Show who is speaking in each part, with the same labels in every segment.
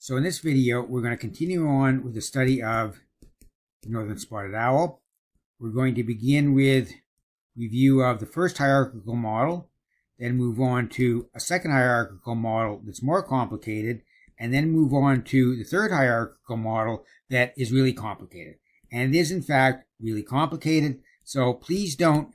Speaker 1: So in this video, we're going to continue on with the study of the northern spotted owl. We're going to begin with review of the first hierarchical model, then move on to a second hierarchical model that's more complicated, and then move on to the third hierarchical model that is really complicated. And it is, in fact, really complicated, so please don't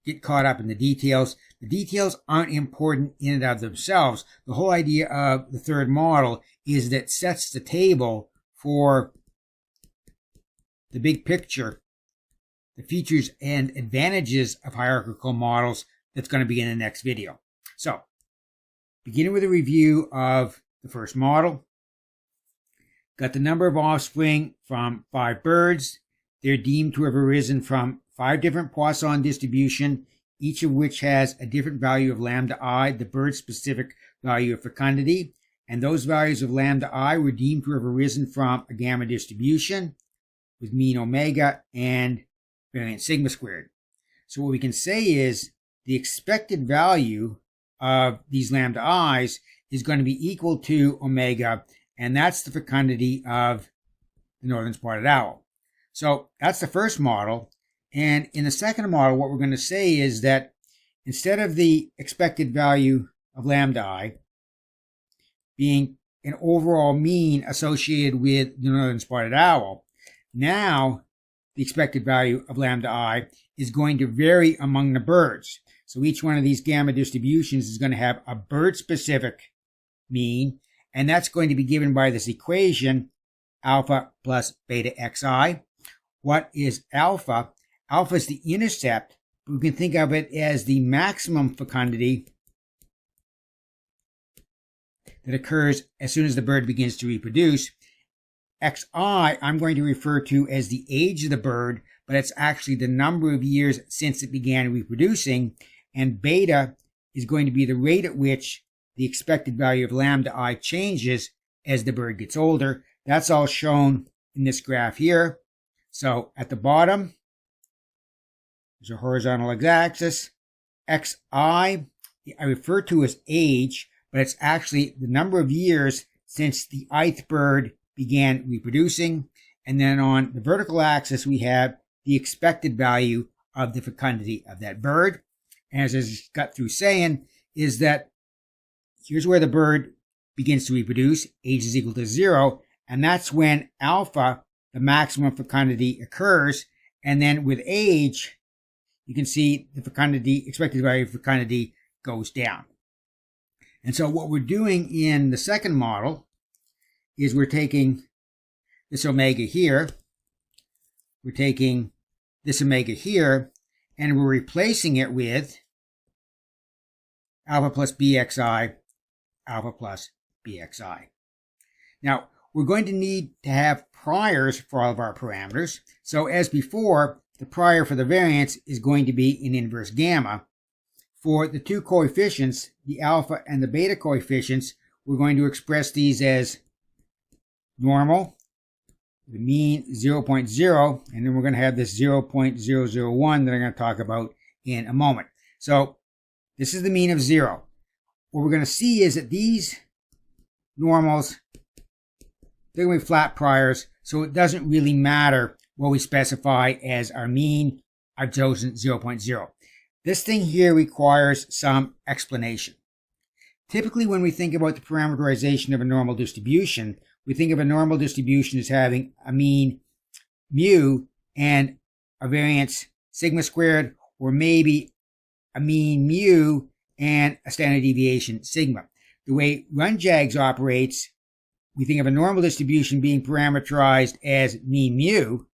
Speaker 1: get caught up in the details. The details aren't important in and of themselves. The whole idea of the third model is that it sets the table for the big picture, the features and advantages of hierarchical models that's going to be in the next video. So, beginning with a review of the first model. Got the number of offspring from 5 birds. They're deemed to have arisen from 5 different Poisson distribution, each of which has a different value of lambda I, the bird-specific value of fecundity. And those values of lambda I were deemed to have arisen from a gamma distribution with mean omega and variance sigma squared. So what we can say is the expected value of these lambda i's is going to be equal to omega, and that's the fecundity of the northern spotted owl. So that's the first model. And in the second model, what we're going to say is that instead of the expected value of lambda I being an overall mean associated with the northern spotted owl, now the expected value of lambda I is going to vary among the birds. So each one of these gamma distributions is going to have a bird-specific mean, and that's going to be given by this equation, alpha plus beta xi. What is alpha? Alpha is the intercept. We can think of it as the maximum fecundity that occurs as soon as the bird begins to reproduce. Xi I'm going to refer to as the age of the bird, but it's actually the number of years since it began reproducing. And beta is going to be the rate at which the expected value of lambda I changes as the bird gets older. That's all shown in this graph here. So at the bottom, there's a horizontal x-axis. Xi, I refer to as age, but it's actually the number of years since the ith bird began reproducing. And then on the vertical axis, we have the expected value of the fecundity of that bird. And as I just got through saying, is that here's where the bird begins to reproduce. Age is equal to 0. And that's when alpha, the maximum fecundity, occurs. And then with age, you can see the fecundity, expected value of fecundity, goes down. And so what we're doing in the second model is we're taking this omega here, we're taking this omega here, and we're replacing it with alpha plus bxi, alpha plus bxi. Now, we're going to need to have priors for all of our parameters. So as before, the prior for the variance is going to be an inverse gamma. For the two coefficients, the alpha and the beta coefficients, we're going to express these as normal, the mean 0.0, and then we're going to have this 0.001 that I'm going to talk about in a moment. So this is the mean of 0. What we're going to see is that these normals, they're going to be flat priors, so it doesn't really matter what we specify as our mean. I've chosen 0.0. This thing here requires some explanation. Typically, when we think about the parameterization of a normal distribution, we think of a normal distribution as having a mean mu and a variance sigma squared, or maybe a mean mu and a standard deviation sigma. The way RunJags operates, we think of a normal distribution being parameterized as mean mu.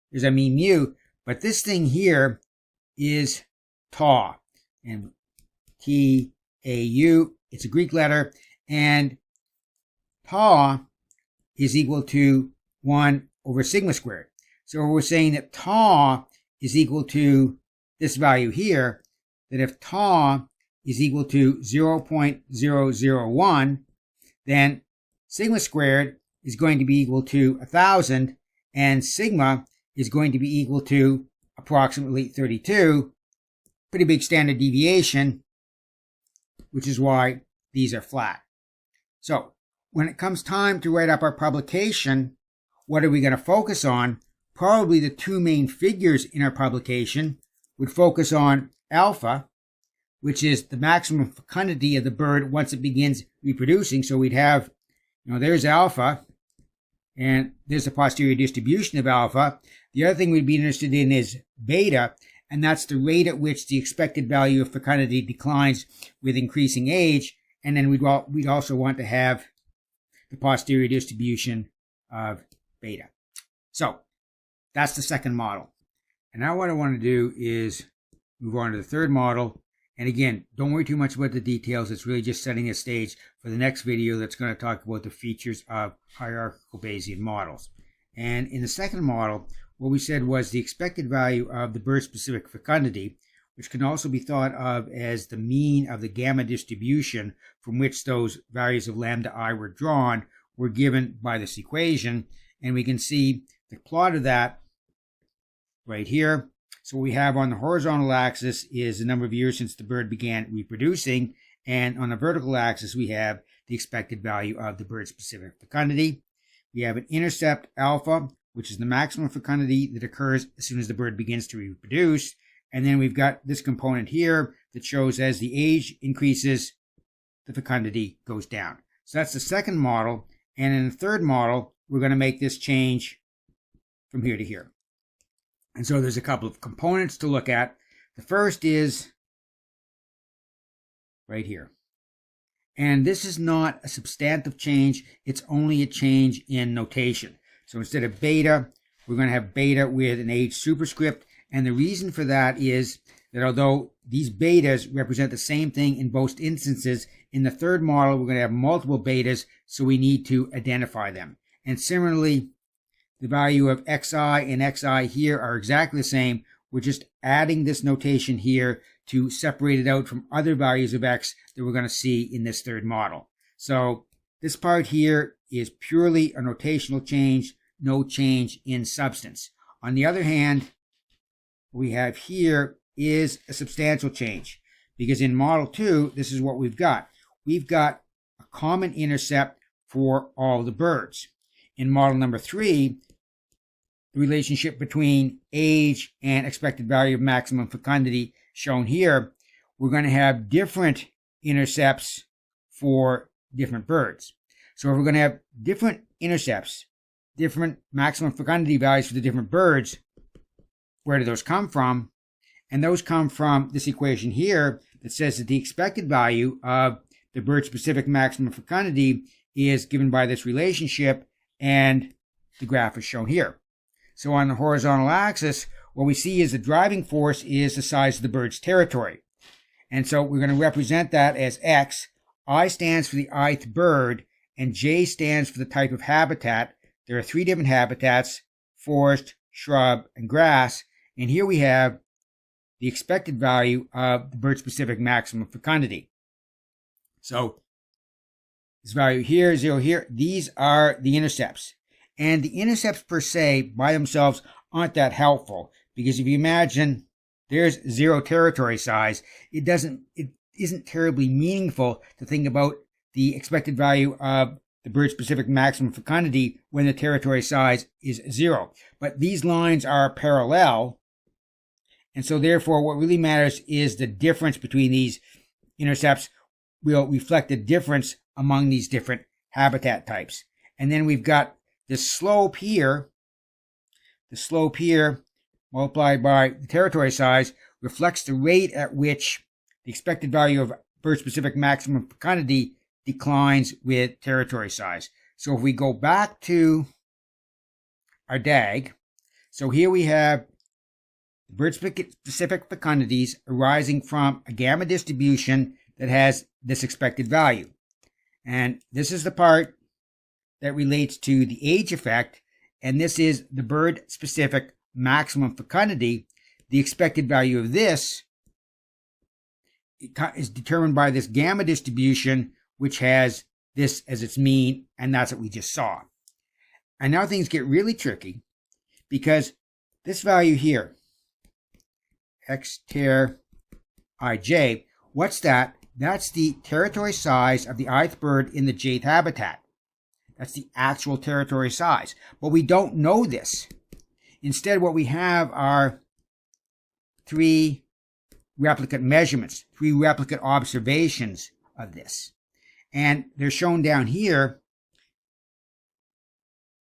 Speaker 1: There's a mean mu, but this thing here is tau, and T-A-U, it's a Greek letter, and tau is equal to 1 over sigma squared. So we're saying that tau is equal to this value here, that if tau is equal to 0.001, then sigma squared is going to be equal to 1,000, and sigma is going to be equal to approximately 32. Pretty big standard deviation, which is why these are flat. So when it comes time to write up our publication, what are we going to focus on? Probably the two main figures in our publication would focus on alpha, which is the maximum fecundity of the bird once it begins reproducing. So we'd have, there's alpha, and there's a posterior distribution of alpha. The other thing we'd be interested in is beta, and that's the rate at which the expected value of fecundity declines with increasing age. And then we'd also want to have the posterior distribution of beta. So that's the second model. And now what I want to do is move on to the third model. And again, don't worry too much about the details. It's really just setting a stage for the next video that's going to talk about the features of hierarchical Bayesian models. And in the second model, what we said was the expected value of the bird-specific fecundity, which can also be thought of as the mean of the gamma distribution from which those values of lambda I were drawn, were given by this equation. And we can see the plot of that right here. So what we have on the horizontal axis is the number of years since the bird began reproducing, and on the vertical axis we have the expected value of the bird-specific fecundity. We have an intercept alpha, which is the maximum fecundity that occurs as soon as the bird begins to reproduce, and then we've got this component here that shows as the age increases, the fecundity goes down. So that's the second model, and in the third model, we're going to make this change from here to here. And so there's a couple of components to look at. The first is right here. And this is not a substantive change. It's only a change in notation. So instead of beta, we're going to have beta with an age superscript. And the reason for that is that although these betas represent the same thing in both instances, in the third model, we're going to have multiple betas, so we need to identify them. And similarly, the value of xi and xi here are exactly the same. We're just adding this notation here to separate it out from other values of x that we're going to see in this third model. So this part here is purely a notational change, no change in substance. On the other hand, what we have here is a substantial change, because in model 2, this is what we've got. We've got a common intercept for all the birds. In model number 3, the relationship between age and expected value of maximum fecundity shown here, we're going to have different intercepts for different birds. So if we're going to have different intercepts, different maximum fecundity values for the different birds, where do those come from? And those come from this equation here that says that the expected value of the bird-specific maximum fecundity is given by this relationship, and the graph is shown here. So on the horizontal axis, what we see is the driving force is the size of the bird's territory. And so we're going to represent that as X. I stands for the ith bird, and J stands for the type of habitat. There are 3 different habitats: forest, shrub, and grass. And here we have the expected value of the bird-specific maximum fecundity. So this value here, 0 here, these are the intercepts. And the intercepts per se by themselves aren't that helpful, because if you imagine there's 0 territory size, it isn't terribly meaningful to think about the expected value of the bird-specific maximum fecundity when the territory size is 0. But these lines are parallel, and so therefore what really matters is the difference between these intercepts will reflect the difference among these different habitat types. And then we've got this slope here, multiplied by the territory size, reflects the rate at which the expected value of bird-specific maximum fecundity declines with territory size. So if we go back to our DAG, so here we have bird-specific fecundities arising from a gamma distribution that has this expected value. And this is the part that relates to the age effect, and this is the bird-specific maximum fecundity. The expected value of this is determined by this gamma distribution, which has this as its mean, and that's what we just saw. And now things get really tricky, because this value here, x ter ij, what's that? That's the territory size of the ith bird in the jth habitat. That's the actual territory size. But we don't know this. Instead, what we have are 3 replicate measurements, 3 replicate observations of this. And they're shown down here.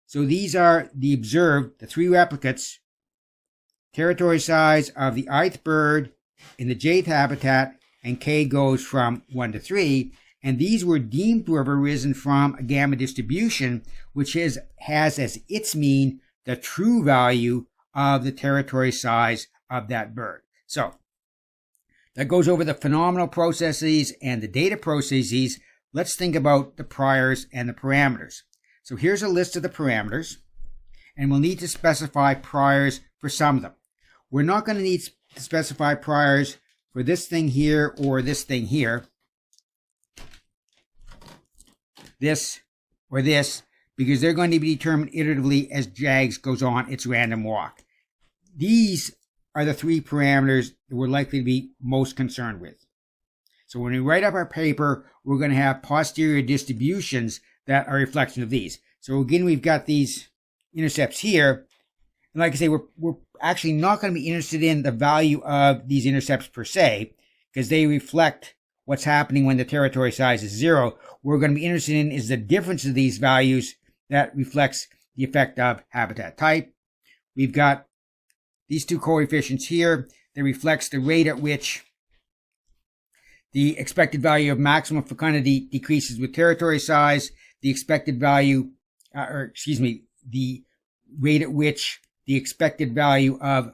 Speaker 1: So these are the observed, the 3 replicates, territory size of the ith bird in the jth habitat, and k goes from 1 to 3. And these were deemed to have arisen from a gamma distribution, which has as its mean the true value of the territory size of that bird. So that goes over the phenomenal processes and the data processes. Let's think about the priors and the parameters. So here's a list of the parameters, and we'll need to specify priors for some of them. We're not going to need to specify priors for this thing here or this thing here, this or this, because they're going to be determined iteratively as JAGS goes on its random walk. These are the 3 parameters that we're likely to be most concerned with. So when we write up our paper, we're going to have posterior distributions that are a reflection of these. So again, we've got these intercepts here. And like I say, we're actually not going to be interested in the value of these intercepts per se, because they reflect what's happening when the territory size is 0. What we're going to be interested in is the difference of these values that reflects the effect of habitat type. We've got these 2 coefficients here that reflects the rate at which the expected value of maximum fecundity decreases with territory size, the expected value, the rate at which the expected value of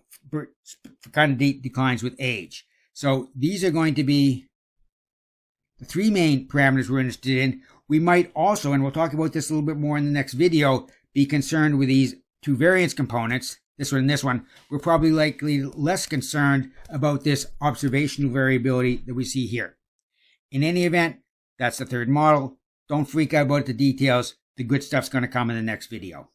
Speaker 1: fecundity declines with age. So these are going to be the 3 main parameters we're interested in. We might also, and we'll talk about this a little bit more in the next video, be concerned with these 2 variance components, this one and this one. We're probably likely less concerned about this observational variability that we see here. In any event, that's the 3rd model. Don't freak out about the details. The good stuff's going to come in the next video.